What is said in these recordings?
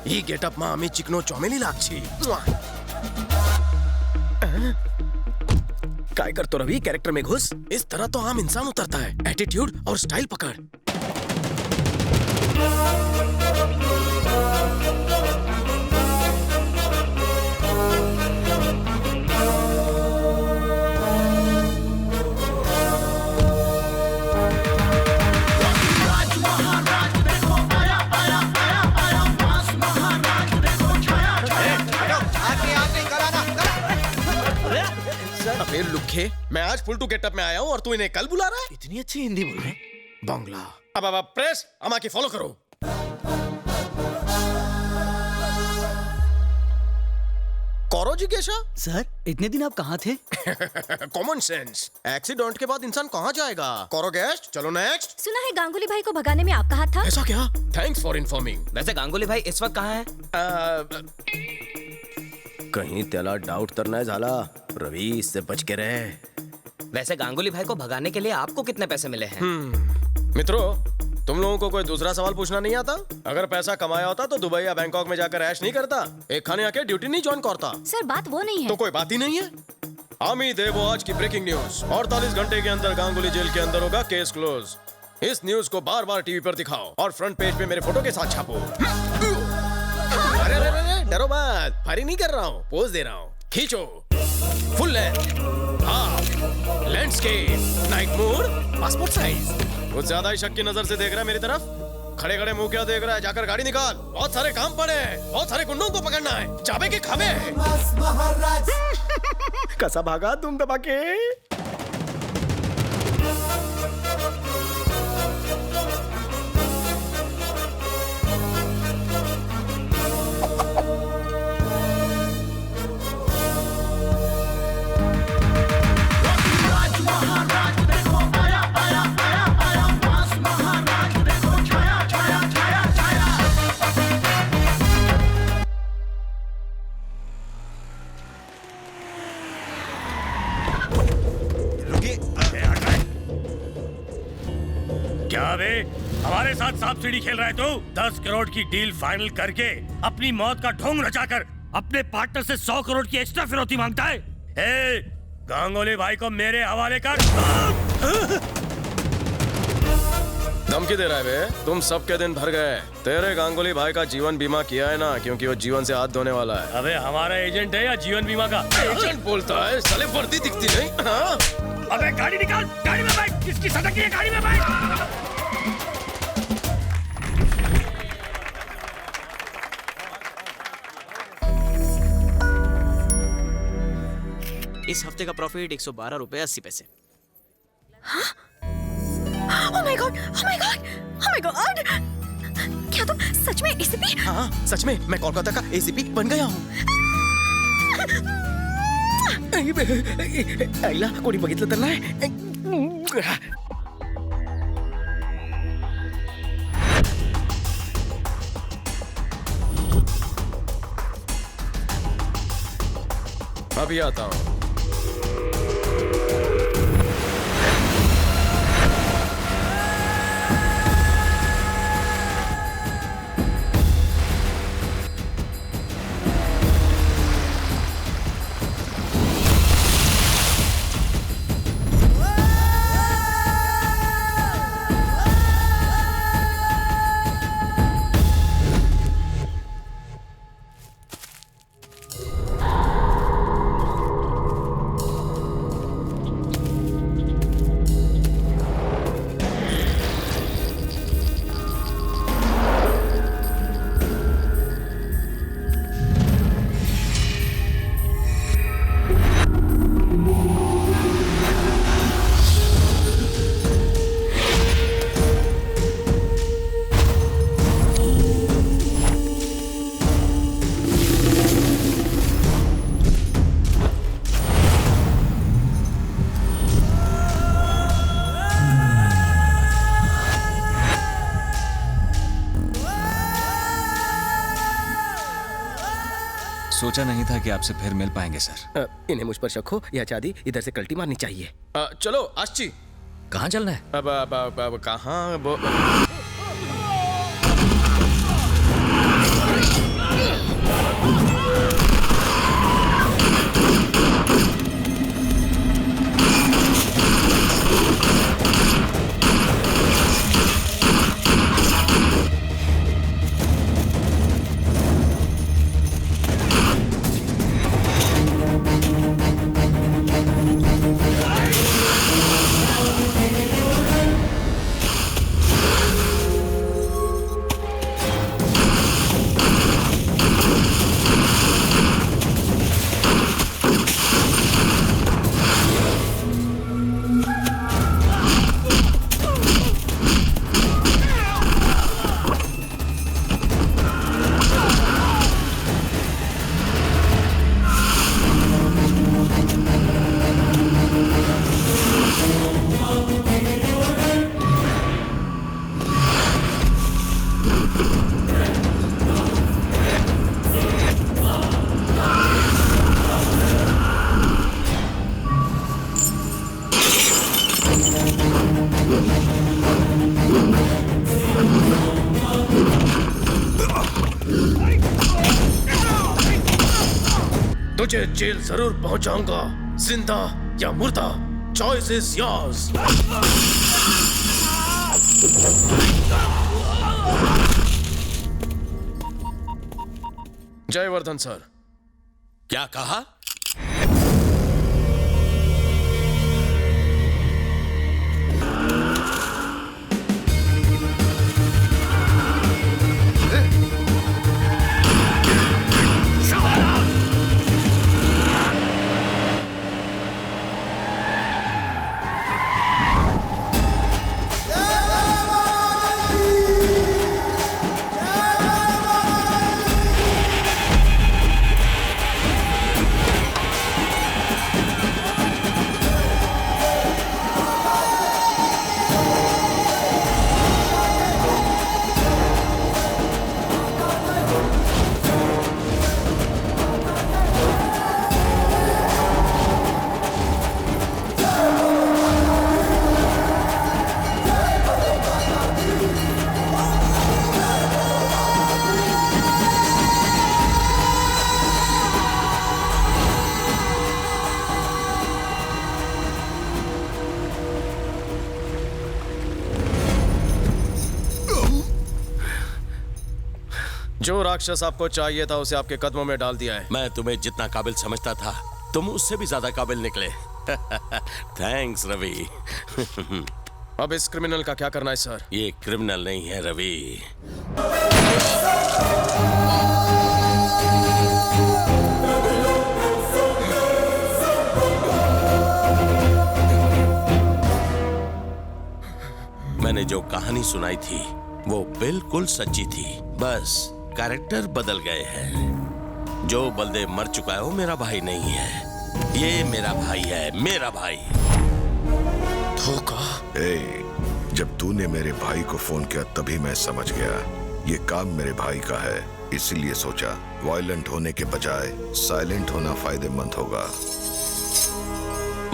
ई getup मा आम्ही चिकनो चॉमेली लागची. काय करतो रवि, कैरेक्टर में घुस. इस तरह तो आम इंसान उतरता है. एटीट्यूड और स्टाइल पकड़. फिर लुखे, मैं आज फुल टू गेटअप में आया हूँ और तू इन्हें कल बुला रहा है. इतनी अच्छी हिंदी बोल रहे. बांग्ला. अब प्रेस अमा की फॉलो करो. कौरो जिज्ञासा. सर इतने दिन आप कहाँ थे? Common sense. एक्सीडेंट के बाद इंसान कहाँ जाएगा. कौरो गेस्ट. चलो नेक्स्ट. सुना है गांगुली भाई को भगाने में आपका हाथ था. ऐसा क्या? Thanks for informing. वैसे गांगुली भाई इस वक्त कहाँ है? कहीं त्याला डाउट तर नाही झाला. रवि, इससे बच के रहे. वैसे गांगुली भाई को भगाने के लिए आपको कितने पैसे मिले हैं? मित्रों, तुम लोगों को कोई दूसरा सवाल पूछना नहीं आता? अगर पैसा कमाया होता तो दुबई या बैंकॉक में जाकर ऐश नहीं करता. एक खाने आके ड्यूटी नहीं ज्वाइन करता. सर बात वो नहीं है. तो कोई बात ही नहीं है. आमी देवो आज की ब्रेकिंग न्यूज. 48 घंटे के अंदर गांगुली जेल के अंदर होगा. Case close. इस न्यूज को बार बार टीवी पर दिखाओ और फ्रंट पेज पे मेरे फोटो के साथ छापो. अरे अरे अरे, डरो मत. फायरिंग नहीं कर रहा हूँ, पोज दे रहा हूँ. खींचो. Full length, half, landscape, night mode, passport size. कुछ ज्यादा ही शक की नजर से देख रहा है मेरी तरफ. खड़े खड़े मुंह क्या देख रहा है? जाकर गाड़ी निकाल. बहुत सारे काम पड़े हैं. बहुत सारे गुंडों को पकड़ना है. चाबे के खाबे. कसा भागा तुम दबा के. क्या बे, हमारे साथ सांप सीढ़ी खेल रहा है तू? 10 करोड़ की डील फाइनल करके अपनी मौत का ढोंग रचाकर अपने पार्टनर से 100 करोड़ की एक्स्ट्रा फिरौती मांगता है. ए, गांगुली भाई को मेरे हवाले कर. धमकी दे रहा है बे? तुम सबके दिन भर गए. तेरे गांगुली भाई का जीवन बीमा किया है ना, क्योंकि वो जीवन से हाथ धोने वाला है. अबे हमारा एजेंट है या जीवन बीमा का? एजेंट बोलता है, साले वर्दी दिखती नहीं. हाँ? अबे गाड़ी निकाल, गाड़ी में बैठ. किसकी सटक है? गाड़ी में बैठ. इस हफ्ते का प्रॉफिट 112 रुपए 80 पैसे. Oh my God! Oh my God! Oh my God! क्या तुम सच में एसीपी? हाँ, सच में मैं कोलकाता का एसीपी बन गया हूँ. आईला कोणी बघितलं तर नाही. अभी आता हूँ. सोचा नहीं था कि आपसे फिर मिल पाएंगे सर. इन्हें मुझ पर शक हो या चादी, इधर से कल्टी मारनी चाहिए. चलो आशी. कहाँ चलना है? अब कहाँ? तुझे जेल जरूर पहुंचाऊंगा, जिंदा या मुर्दा, choice is yours. Jaivardhan sir. क्या कहा? जो राक्षस आपको चाहिए था उसे आपके कदमों में डाल दिया है। मैं तुम्हें जितना काबिल समझता था तुम उससे भी ज्यादा काबिल निकले। थैंक्स रवि। अब इस क्रिमिनल का क्या करना है सर? ये क्रिमिनल नहीं है रवि, मैंने जो कहानी सुनाई थी वो बिल्कुल सच्ची थी, बस कैरेक्टर बदल गए हैं। जो बलदेव मर चुका है वो मेरा भाई नहीं है, ये मेरा भाई है, मेरा भाई। धोखा? जब तूने मेरे भाई को फोन किया तभी मैं समझ गया ये काम मेरे भाई का है, इसलिए सोचा वायलेंट होने के बजाय साइलेंट होना फायदेमंद होगा।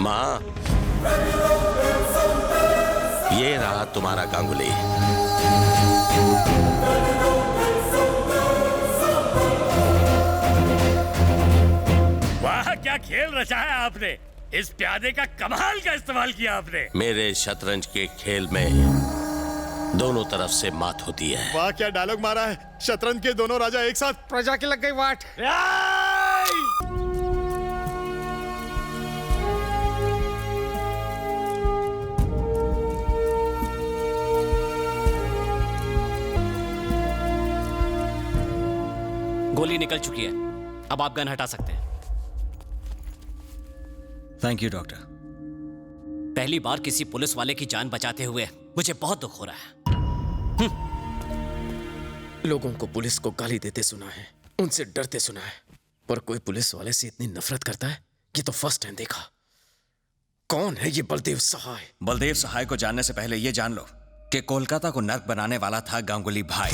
माँ, ये रहा तुम्हारा गांगुली। वाह, क्या खेल रचाया आपने। इस प्यादे का कमाल का इस्तेमाल किया आपने। मेरे शतरंज के खेल में दोनों तरफ से मात होती है। वाह, क्या डायलॉग मारा है। शतरंज के दोनों राजा एक साथ, प्रजा की लग गई वाट। गोली निकल चुकी है, अब आप गन हटा सकते हैं। Thank you doctor. पहली बार किसी पुलिस वाले की जान बचाते हुए मुझे बहुत दुख हो रहा है। लोगों को पुलिस को गाली देते सुना है, उनसे डरते सुना है, पर कोई पुलिस वाले से इतनी नफरत करता है ये तो फर्स्ट टाइम देखा। कौन है ये बलदेव सहाय? बलदेव सहाय को जानने से पहले ये जान लो कि कोलकाता को नर्क बनाने वाला था गांगुली भाई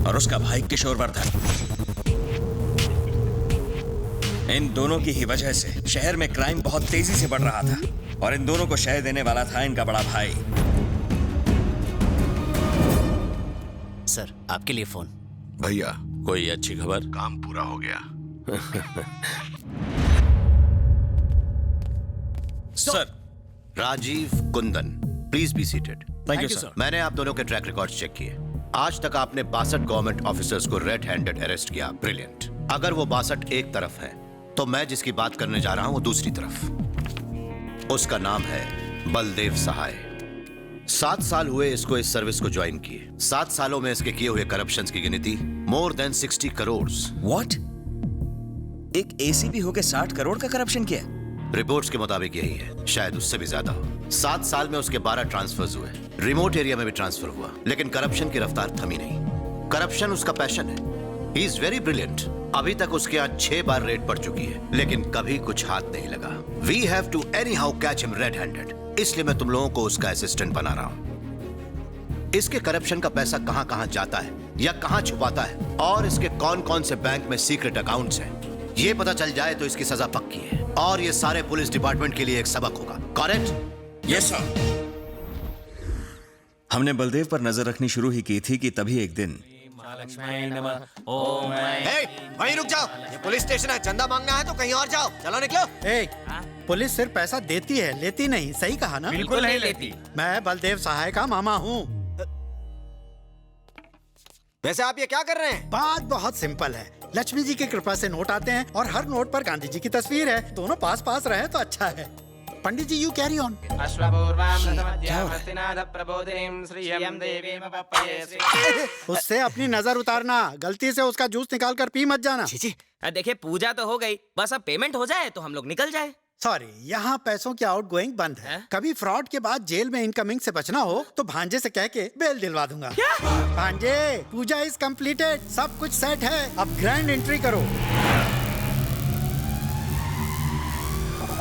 और उसका भाई किशोरवर्धन। इन दोनों की ही वजह से शहर में क्राइम बहुत तेजी से बढ़ रहा था और इन दोनों को शय देने वाला था इनका बड़ा भाई। सर आपके लिए फोन। भैया कोई अच्छी खबर? काम पूरा हो गया। Sir, Rajiv Kundan, please be seated. Thank you sir. मैंने आप दोनों के ट्रैक रिकॉर्ड्स चेक किए। आज तक आपने 62 गवर्नमेंट ऑफिसर्स को रेड हैंडेड अरेस्ट किया। ब्रिलियंट। अगर वो 62 एक तरफ है तो मैं जिसकी बात करने जा रहा हूं वो दूसरी तरफ। उसका नाम है बलदेव सहाय। 7 साल हुए इसको इस सर्विस को ज्वाइन किए। 7 सालों में इसके किए हुए करप्शंस की गिनती मोर देन 60 करोड़। व्हाट? एक एसीपी होके 60 करोड़ का करप्शन किया? रिपोर्ट्स के मुताबिक यही है, शायद उससे भी ज्यादा हो। 7 साल में उसके 12 ट्रांसफर्स हुए। रिमोट एरिया में भी ट्रांसफर हुआ, लेकिन करप्शन की रफ्तार थमी नहीं। करप्शन उसका पैशन है। He is very brilliant. अभी तक उसके यहाँ 6 बार रेड पड़ चुकी है, लेकिन कभी कुछ हाथ नहीं लगा। We have to anyhow catch him red handed. इसलिए मैं तुम लोगों को उसका असिस्टेंट बना रहा हूं। इसके करप्शन का पैसा कहां कहां जाता है या कहां छुपाता है, और इसके कौन कौन से बैंक में सीक्रेट अकाउंट्स हैं, ये पता चल जाए तो इसकी सजा पक्की है। और ये सारे पुलिस डिपार्टमेंट के लिए एक सबक होगा। करेक्ट? Yes sir. हमने बलदेव पर नजर रखनी शुरू ही की थी कि तभी एक दिन वहीं रुक जाओ, ये पुलिस स्टेशन है। चंदा मांगना है तो कहीं और जाओ। चलो निकलो। पुलिस सिर्फ पैसा देती है, लेती नहीं। सही कहा ना? बिल्कुल नहीं लेती। मैं बलदेव सहाय का मामा हूँ। वैसे आप ये क्या कर रहे हैं? बात बहुत सिंपल है। लक्ष्मी जी की कृपा से नोट आते हैं और हर नोट पर गांधी जी की तस्वीर है। दोनों पास पास रहे तो अच्छा है। पंडित जी, यू कैरी ऑन। उससे अपनी नजर उतारना। गलती से उसका जूस निकाल कर पी मत जाना। देखिए पूजा तो हो गई, बस अब पेमेंट हो जाए तो हम लोग निकल जाए। सॉरी, यहाँ पैसों की आउटगोइंग बंद है। कभी फ्रॉड के बाद जेल में इनकमिंग से बचना हो तो भांजे से कह के बेल दिलवा दूंगा। भांजे, पूजा इज कंप्लीटेड। सब कुछ सेट है, अब ग्रैंड एंट्री करो।